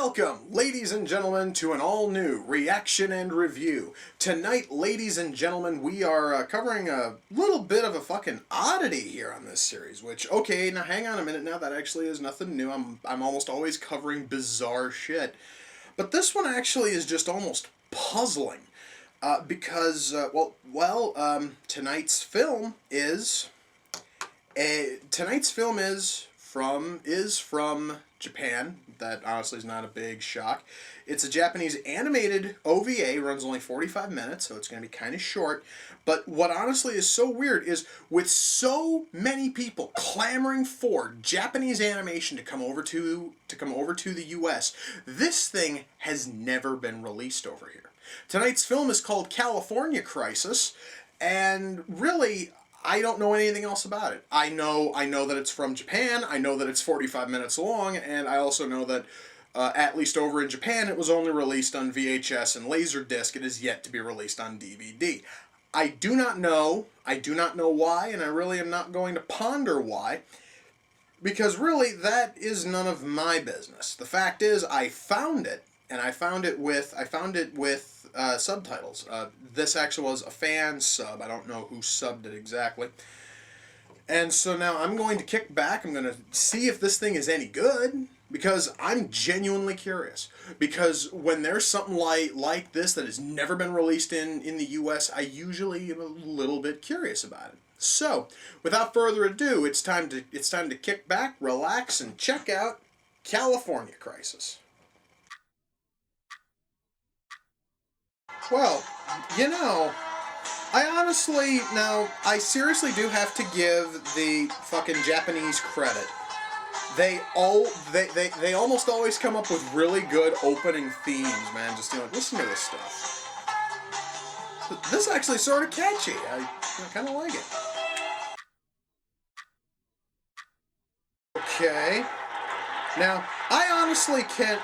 Welcome, ladies and gentlemen, to an all-new reaction and review. Tonight, ladies and gentlemen, we are covering a little bit of a fucking oddity here on this series, which, okay, now hang on a minute now, that actually is nothing new. I'm almost always covering bizarre shit. But this one actually is just almost puzzling. Because tonight's film is... from Japan. That honestly is not a big shock. It's a Japanese animated OVA, runs only 45 minutes, so it's going to be kind of short. But what honestly is so weird is with so many people clamoring for Japanese animation to come over to the US, this thing has never been released over here. Tonight's film is called California Crisis, and really, I don't know anything else about it. I know that it's from Japan, I know that it's 45 minutes long, and I also know that, at least over in Japan, it was only released on VHS and Laserdisc. It is yet to be released on DVD. I do not know why, and I really am not going to ponder why, because really, that is none of my business. The fact is, I found it, and I found it with subtitles. This actually was a fan sub. I don't know who subbed it exactly. And so now I'm going to kick back. I'm going to see if this thing is any good, because I'm genuinely curious. Because when there's something like this that has never been released in the US, I usually am a little bit curious about it. So, without further ado, it's time to kick back, relax, and check out California Crisis. Well, you know, I seriously do have to give the fucking Japanese credit. They almost always come up with really good opening themes, man. Just, listen to this stuff. This is actually sort of catchy. I kind of like it. Okay. Now, I honestly can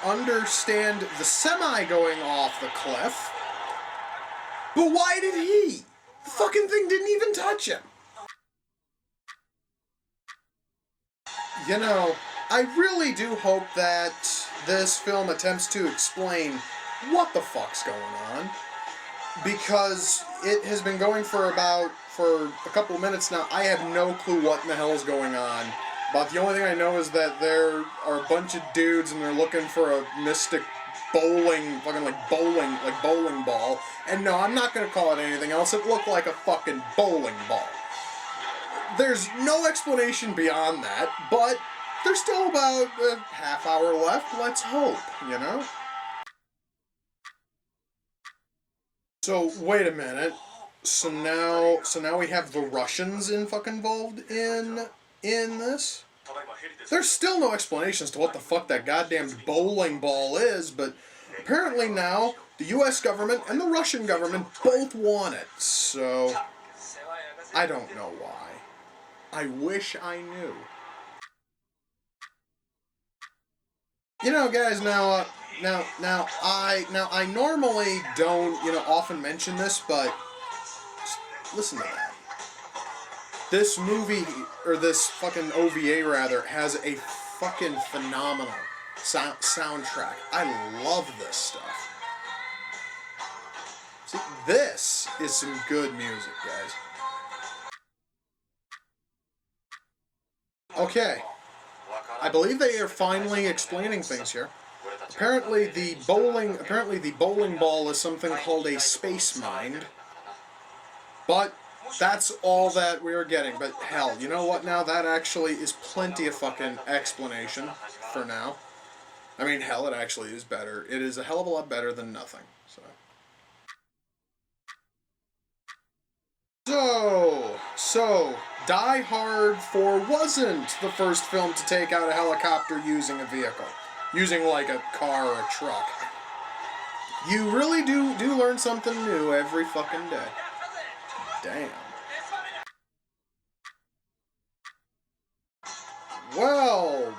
understand the semi going off the cliff, but why did he? The fucking thing didn't even touch him. I really do hope that this film attempts to explain what the fuck's going on, because it has been going for a couple of minutes now. I have no clue what in the hell is going on. But the only thing I know is that there are a bunch of dudes and they're looking for a mystic bowling ball. And no, I'm not going to call it anything else. It looked like a fucking bowling ball. There's no explanation beyond that, but there's still about a half hour left. Let's hope, So, wait a minute. So now we have the Russians involved in this? There's still no explanation as to what the fuck that goddamn bowling ball is, but apparently now the US government and the Russian government both want it, so I don't know why. I wish I knew. Guys, I normally don't, often mention this, but just listen to that. This movie, or this fucking OVA rather, has a fucking phenomenal soundtrack. I love this stuff. See, this is some good music, guys. Okay. I believe they are finally explaining things here. Apparently the bowling ball is something called a space mind. But that's all that we're getting. But hell, you know what now? That actually is plenty of fucking explanation for now. I mean, hell, it actually is better. It is a hell of a lot better than nothing. So, Die Hard 4 wasn't the first film to take out a helicopter using a vehicle. Using, like, a car or a truck. You really do learn something new every fucking day. Damn. Well,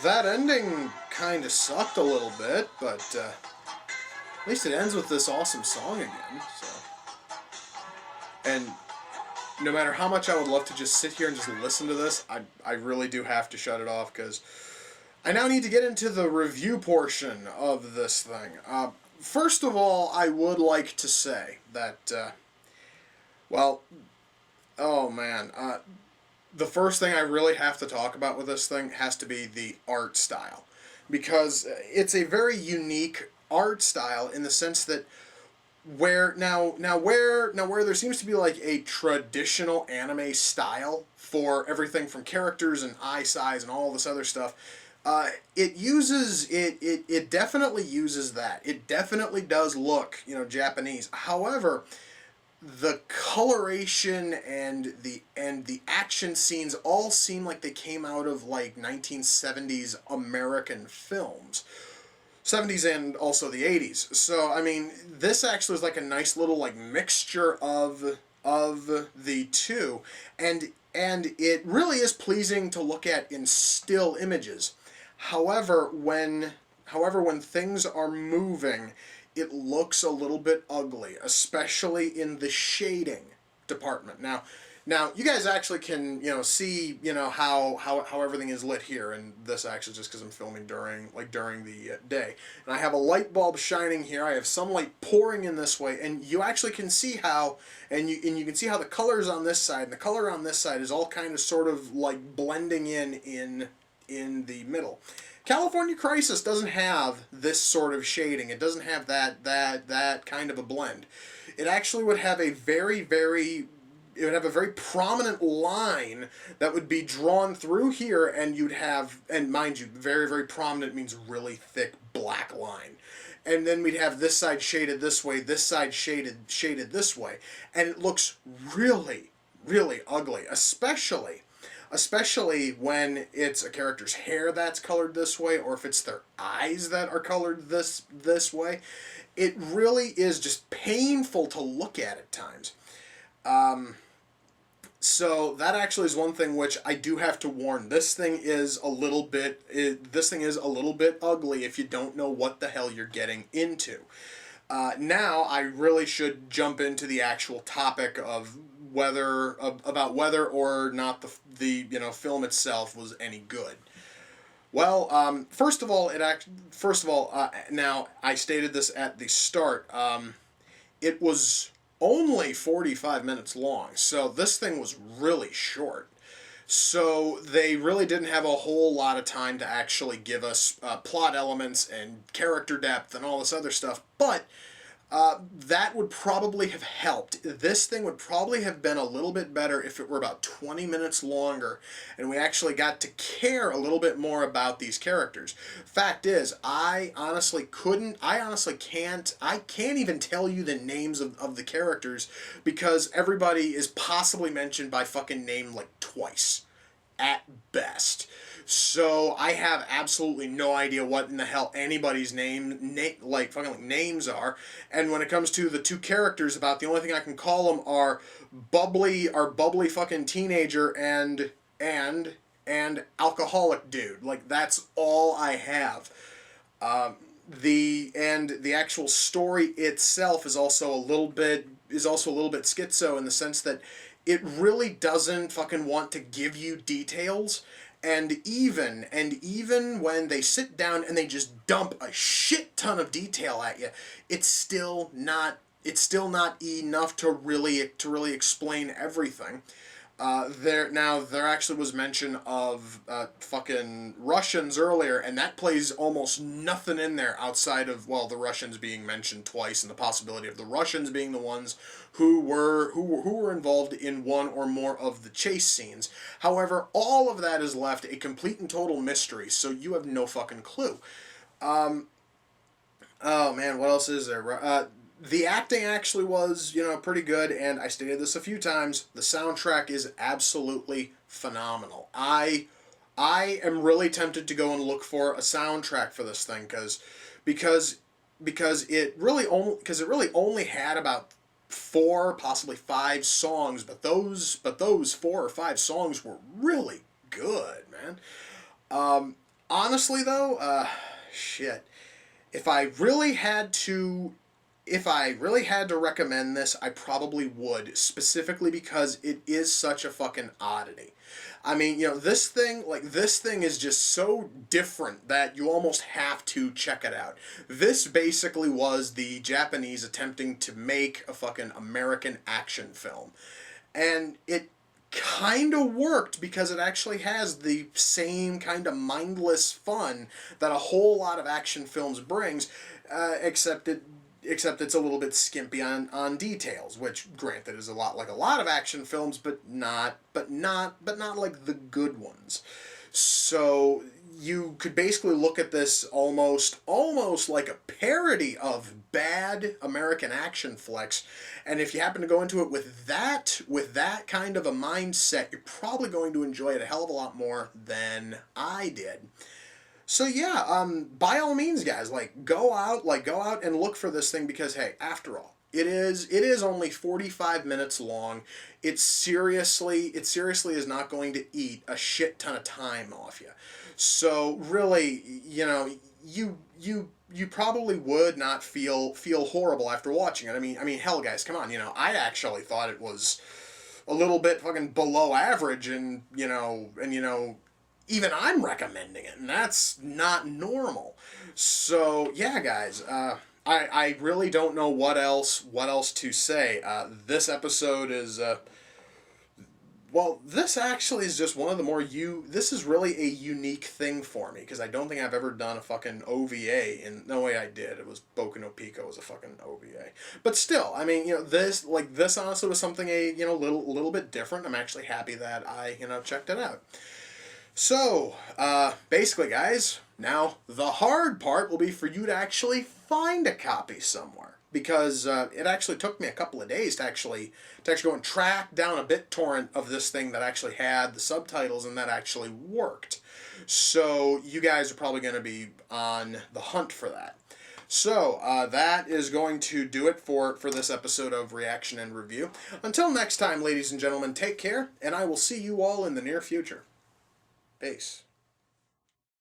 that ending kind of sucked a little bit, but at least it ends with this awesome song again, so. And no matter how much I would love to just sit here and just listen to this, I really do have to shut it off, because I now need to get into the review portion of this thing. First of all, I would like to say that, well, oh man, the first thing I really have to talk about with this thing has to be the art style. Because it's a very unique art style in the sense that where there seems to be like a traditional anime style for everything from characters and eye size and all this other stuff, it definitely uses that. It definitely does look, Japanese. However, the coloration and the action scenes all seem like they came out of like 1970s American films. 70s and also the 80s. So I mean, this actually is like a nice little like mixture of the two, and it really is pleasing to look at in still images. However, when things are moving, it looks a little bit ugly, especially in the shading department. Now you guys actually can see how everything is lit here, and this actually just because I'm filming during the day, and I have a light bulb shining here. I have some light pouring in this way, and you actually can see how you can see how the colors on this side and the color on this side is all kind of sort of like blending in the middle. California Crisis doesn't have this sort of shading. It doesn't have that kind of a blend. It actually would have a very prominent line that would be drawn through here, and you'd have, and mind you, very, very prominent means really thick black line. And then we'd have this side shaded this way, this side shaded this way. And it looks really, really ugly, especially when it's a character's hair that's colored this way, or if it's their eyes that are colored this way. It really is just painful to look at times. So that actually is one thing which I do have to warn. This thing is a little bit ugly if you don't know what the hell you're getting into. Now I really should jump into the actual topic of about whether or not the film itself was any good. Well, first of all, now I stated this at the start. It was only 45 minutes long, so this thing was really short. So they really didn't have a whole lot of time to actually give us plot elements and character depth and all this other stuff, but that would probably have helped. This thing would probably have been a little bit better if it were about 20 minutes longer and we actually got to care a little bit more about these characters. Fact is, I can't even tell you the names of the characters because everybody is possibly mentioned by fucking name like twice at best. So I have absolutely no idea what in the hell anybody's names are. And when it comes to the two characters, about the only thing I can call them are bubbly fucking teenager and alcoholic dude. Like, that's all I have. The actual story itself is also a little bit schizo in the sense that it really doesn't fucking want to give you details. And even when they sit down and they just dump a shit ton of detail at you, it's still not enough to really explain everything. There actually was mention of fucking Russians earlier, and that plays almost nothing in there outside of, well, the Russians being mentioned twice and the possibility of the Russians being the ones who were involved in one or more of the chase scenes. However, all of that is left a complete and total mystery, so you have no fucking clue. Oh man, what else is there? The acting actually was, pretty good, and I stated this a few times. The soundtrack is absolutely phenomenal. I am really tempted to go and look for a soundtrack for this thing because it really only had about 4, possibly 5 songs, but those 4 or 5 songs were really good, man. Honestly though, shit. If I really had to if I really had to recommend this, I probably would, specifically because it is such a fucking oddity. I mean, this thing is just so different that you almost have to check it out. This basically was the Japanese attempting to make a fucking American action film. And it kind of worked because it actually has the same kind of mindless fun that a whole lot of action films brings, except it's a little bit skimpy on details, which granted is a lot like a lot of action films, but not like the good ones. So you could basically look at this almost like a parody of bad American action flicks, and if you happen to go into it with that kind of a mindset, you're probably going to enjoy it a hell of a lot more than I did. So yeah, by all means, guys, go out and look for this thing because hey, after all, it is only 45 minutes long. It seriously is not going to eat a shit ton of time off you. So really, you probably would not feel horrible after watching it. I mean, hell, guys, come on. I actually thought it was a little bit fucking below average, and even I'm recommending it, and that's not normal. So yeah, guys, I really don't know what else to say. This episode is this actually is just one of the more this is really a unique thing for me because I don't think I've ever done a fucking OVA, and no way I did. It was Boku no Pico was a fucking OVA, but still, I mean, this honestly was something little bit different. I'm actually happy that I checked it out. So, basically, guys, now the hard part will be for you to actually find a copy somewhere. Because it actually took me a couple of days to actually go and track down a BitTorrent of this thing that actually had the subtitles and that actually worked. So, you guys are probably going to be on the hunt for that. So, that is going to do it for this episode of Reaction and Review. Until next time, ladies and gentlemen, take care, and I will see you all in the near future. Peace.